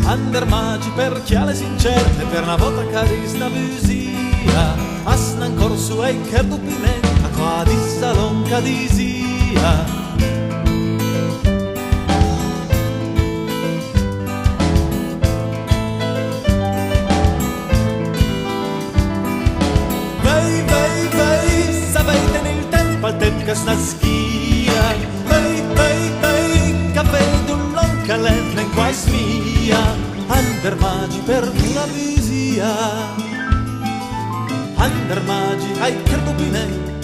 Ander magi per chiale sincerte, per una volta carista busia, asna in corso e che dupine, a qua di salon cadisia. Al temp que sta schia, che vedo un long calent in quais mia, ander magi per una visia, ander magi ai cardubine.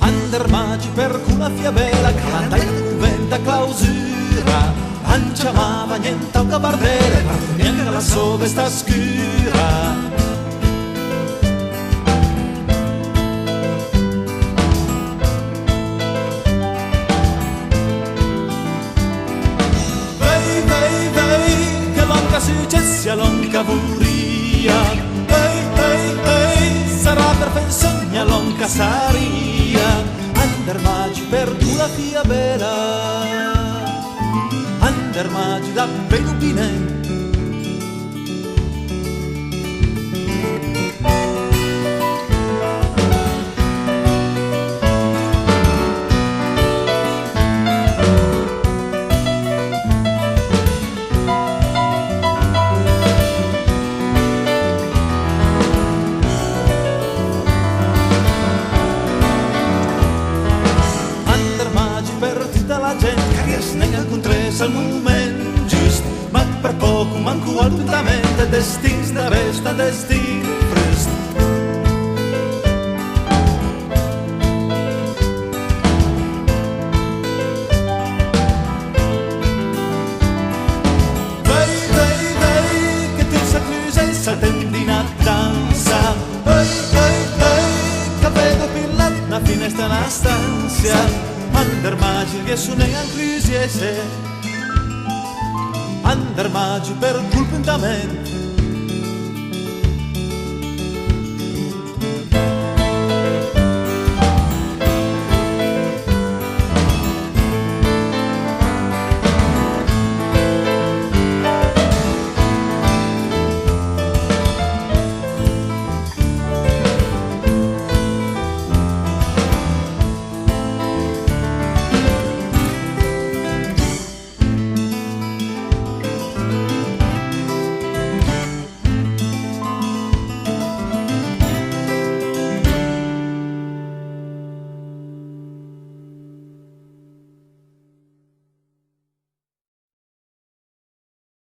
Ander magi per una fiabella che la venta clausura, non chiamava niente un gabardere, neanche la sua sta scura. Vei, che longa successia, longa furia, sarà per pensogna, longa saria. Ander magi per una fiabella, ander magi da pedupine. Al moment just, ma per poco manco altamente destins de resta destin frest. Vei, che tu s'accuse e s'attendi una danza. Che vedo pillat una finestra una stanza. Ander magi che sono in crisi e se Ander magi per culpintamente